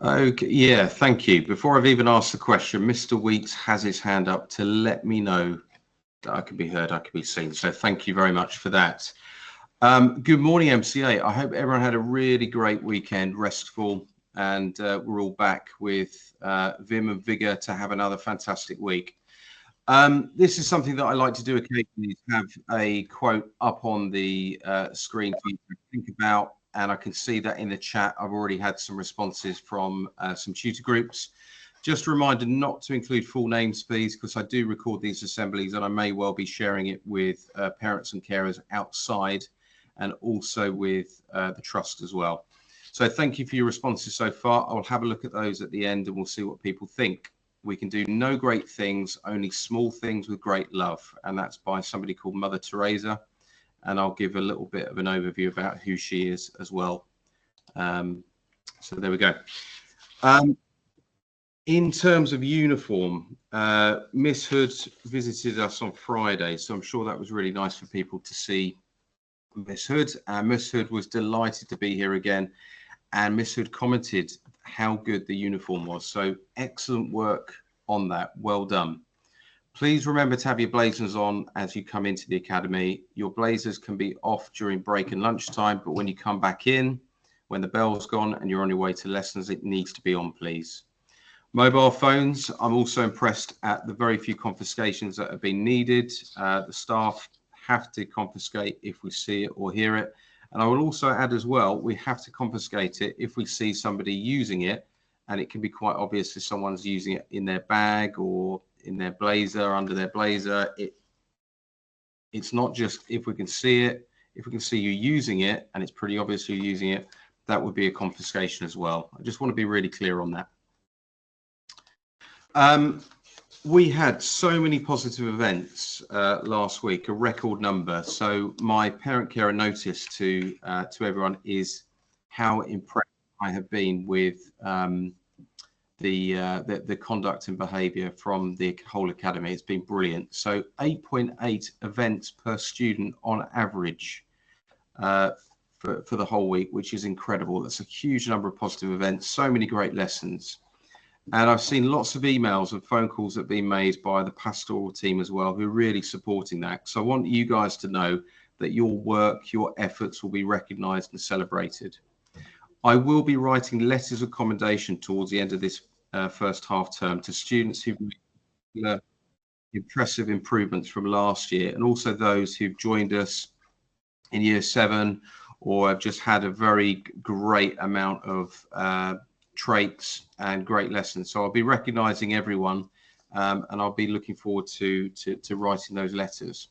Okay, yeah, thank you. Before I've even asked the question, Mr. Weeks has his hand up to let me know that I can be heard, I can be seen. So thank you very much for that. Good morning, MCA. I hope everyone had a really great weekend, restful, and we're all back with vim and vigor to have another fantastic week. This is something that I like to do occasionally, to have a quote up on the screen for you to think about. And I can see that in the chat, I've already had some responses from some tutor groups. Just a reminder not to include full names, please, because I do record these assemblies and I may well be sharing it with parents and carers outside and also with the trust as well. So thank you for your responses so far. I'll have a look at those at the end and we'll see what people think. We can do no great things, only small things with great love. And that's by somebody called Mother Teresa. And I'll give a little bit of an overview about who she is as well. So there we go. In terms of uniform, Miss Hood visited us on Friday, so I'm sure that was really nice for people to see Miss Hood. Miss Hood was delighted to be here again, and Miss Hood commented how good the uniform was. So excellent work on that. Well done. Please remember to have your blazers on as you come into the academy. Your blazers can be off during break and lunchtime, but when you come back in, when the bell's gone and you're on your way to lessons, it needs to be on, please. Mobile phones, I'm also impressed at the very few confiscations that have been needed. The staff have to confiscate if we see it or hear it. And I will also add as well, we have to confiscate it if we see somebody using it. And it can be quite obvious if someone's using it in their bag or in their blazer, under their blazer. It's not just if we can see it, if we can see you using it and it's pretty obvious you're using it, that would be a confiscation as well. I just want to be really clear on that. We had so many positive events last week, a record number. So my parent carer notice to everyone is how impressed I have been with the conduct and behaviour from the whole academy. It's been brilliant. So 8.8 events per student on average for the whole week, which is incredible. That's a huge number of positive events, so many great lessons. And I've seen lots of emails and phone calls that have been made by the pastoral team as well, who are really supporting that. So I want you guys to know that your work, your efforts will be recognised and celebrated. I will be writing letters of commendation towards the end of this first half term to students who've made impressive improvements from last year, and also those who've joined us in year 7 or have just had a very great amount of traits and great lessons. So I'll be recognising everyone, and I'll be looking forward to writing those letters.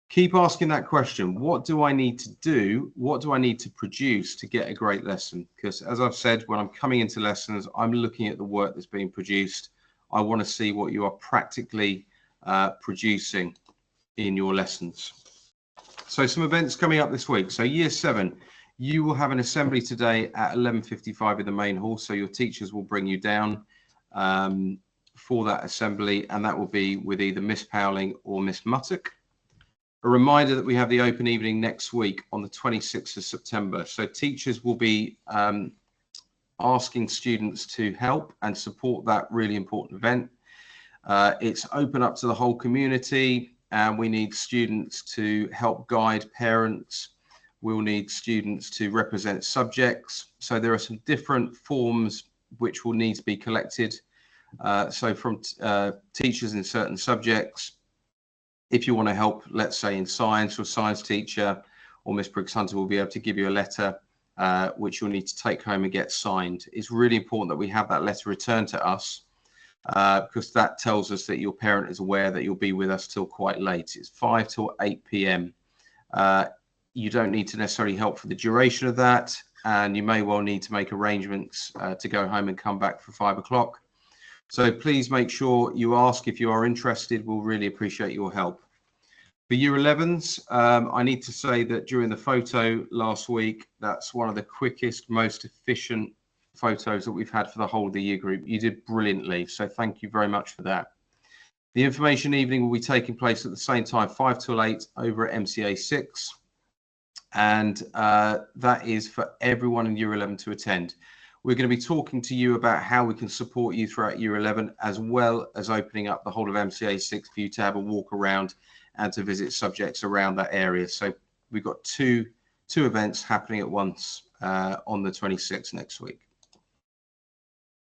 Keep asking that question. What do I need to do? What do I need to produce to get a great lesson? Because as I've said, when I'm coming into lessons, I'm looking at the work that's being produced. I want to see what you are practically producing in your lessons. So some events coming up this week. So year 7, you will have an assembly today at 11:55 in the main hall. So your teachers will bring you down for that assembly, and that will be with either Miss Powling or Miss Muttock. A reminder that we have the open evening next week on the 26th of September. So teachers will be asking students to help and support that really important event. It's open up to the whole community, and we need students to help guide parents. We'll need students to represent subjects. So there are some different forms which will need to be collected. So from teachers in certain subjects, if you want to help, let's say in science, or science teacher or Miss Briggs Hunter will be able to give you a letter which you'll need to take home and get signed. It's really important that we have that letter returned to us because that tells us that your parent is aware that you'll be with us till quite late. It's 5 till 8 p.m. You don't need to necessarily help for the duration of that, and you may well need to make arrangements to go home and come back for 5 o'clock. So please make sure you ask if you are interested. We'll really appreciate your help. For year 11s, I need to say that during the photo last week, that's one of the quickest, most efficient photos that we've had for the whole of the year group. You did brilliantly, so thank you very much for that. The information evening will be taking place at the same time, 5 till 8 over at MCA 6. And that is for everyone in year 11 to attend. We're going to be talking to you about how we can support you throughout Year 11, as well as opening up the whole of MCA 6 for you to have a walk around and to visit subjects around that area. So we've got two events happening at once on the 26th next week.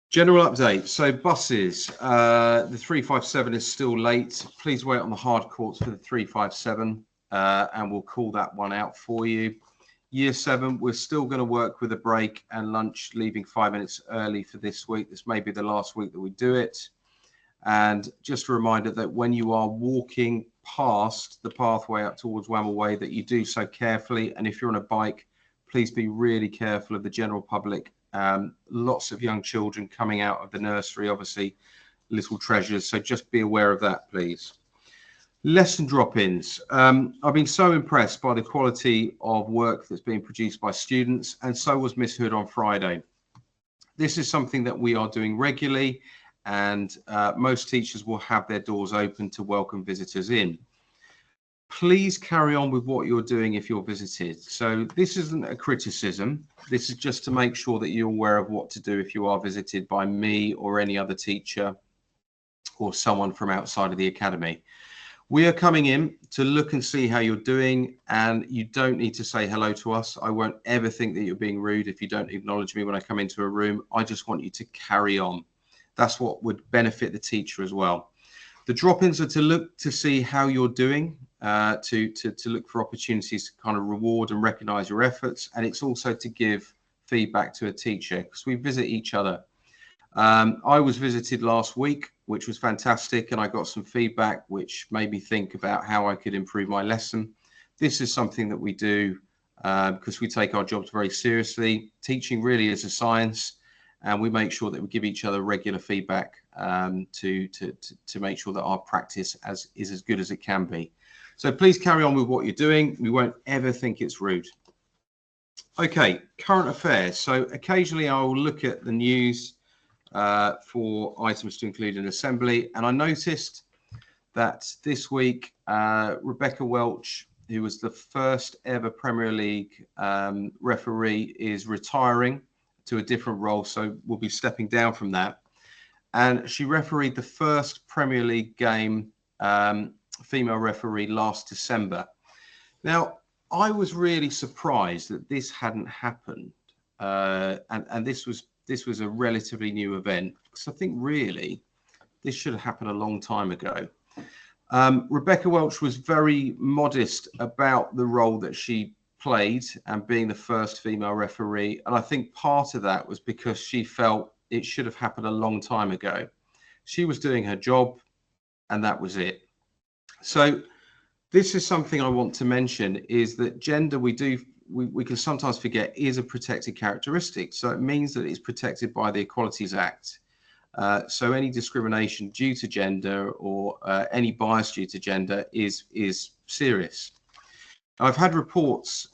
General update. So buses, the 357 is still late. Please wait on the hard courts for the 357 and we'll call that one out for you. Year 7, we're still going to work with a break and lunch, leaving 5 minutes early for this week. This may be the last week that we do it. And just a reminder that when you are walking past the pathway up towards Wamble Way, that you do so carefully. And if you're on a bike, please be really careful of the general public. Lots of young children coming out of the nursery, obviously little treasures. So just be aware of that, please. Lesson drop-ins. I've been so impressed by the quality of work that's being produced by students, and so was Miss Hood on Friday. This is something that we are doing regularly, and most teachers will have their doors open to welcome visitors in. Please carry on with what you're doing if you're visited. So this isn't a criticism. This is just to make sure that you're aware of what to do if you are visited by me or any other teacher or someone from outside of the academy. We are coming in to look and see how you're doing, and you don't need to say hello to us. I won't ever think that you're being rude if you don't acknowledge me when I come into a room. I just want you to carry on. That's what would benefit the teacher as well. The drop-ins are to look to see how you're doing, to look for opportunities to kind of reward and recognize your efforts. And it's also to give feedback to a teacher, because we visit each other. I was visited last week, which was fantastic, and I got some feedback which made me think about how I could improve my lesson. This is something that we do because we take our jobs very seriously. Teaching really is a science, and we make sure that we give each other regular feedback to make sure that our practice is as good as it can be. So please carry on with what you're doing. We won't ever think it's rude. Okay, current affairs. So occasionally I will look at the news for items to include in assembly, and I noticed that this week Rebecca Welch, who was the first ever Premier League referee, is retiring to a different role, so we'll be stepping down from that. And she refereed the first Premier League game, female referee, last December. Now, I was really surprised that this hadn't happened, and this was a relatively new event, because I think really this should have happened a long time ago. Rebecca Welch was very modest about the role that she played and being the first female referee, and I think part of that was because she felt it should have happened a long time ago. She was doing her job, and that was it. So this is something I want to mention, is that gender, we can sometimes forget, is a protected characteristic. So it means that it's protected by the Equalities Act. So any discrimination due to gender or any bias due to gender is serious. I've had reports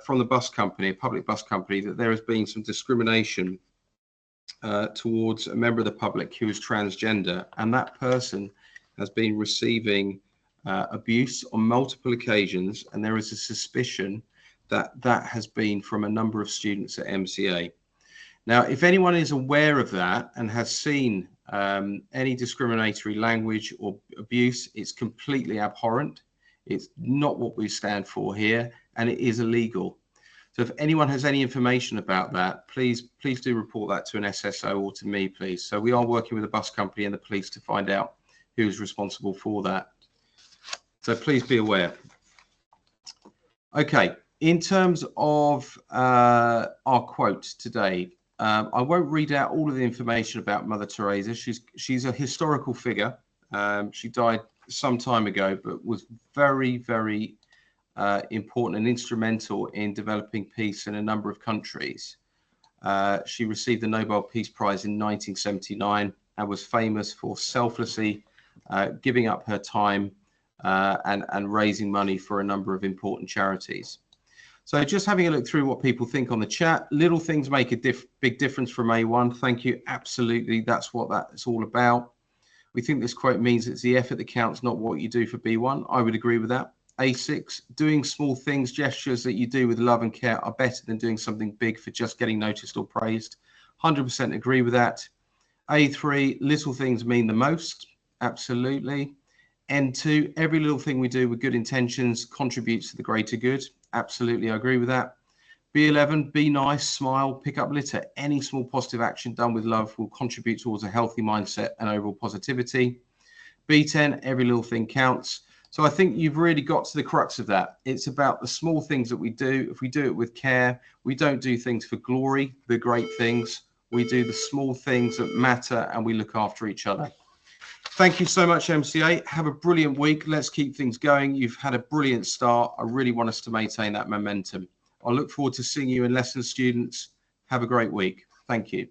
from the bus company, a public bus company, that there has been some discrimination towards a member of the public who is transgender, and that person has been receiving abuse on multiple occasions, and there is a suspicion that that has been from a number of students at MCA. Now, if anyone is aware of that and has seen any discriminatory language or abuse, it's completely abhorrent. It's not what we stand for here, and it is illegal. So if anyone has any information about that, please do report that to an SSO or to me, please. So we are working with the bus company and the police to find out who's responsible for that. So please be aware. Okay, in terms of our quote today, I won't read out all of the information about Mother Teresa. She's a historical figure. She died some time ago, but was very, very important and instrumental in developing peace in a number of countries. She received the Nobel Peace Prize in 1979 and was famous for selflessly giving up her time and raising money for a number of important charities. So just having a look through what people think on the chat. Little things make a big difference from A1. Thank you. Absolutely. That's what that's all about. We think this quote means it's the effort that counts, not what you do for B1. I would agree with that. A6, doing small things, gestures that you do with love and care are better than doing something big for just getting noticed or praised. 100% agree with that. A3, little things mean the most. Absolutely. N2, every little thing we do with good intentions contributes to the greater good. Absolutely, I agree with that. B11, be nice, smile, pick up litter. Any small positive action done with love will contribute towards a healthy mindset and overall positivity. B10, every little thing counts. So I think you've really got to the crux of that. It's about the small things that we do. If we do it with care, we don't do things for glory, the great things. We do the small things that matter, and we look after each other. Thank you so much, MCA. Have a brilliant week. Let's keep things going. You've had a brilliant start. I really want us to maintain that momentum. I look forward to seeing you in lessons, students. Have a great week. Thank you.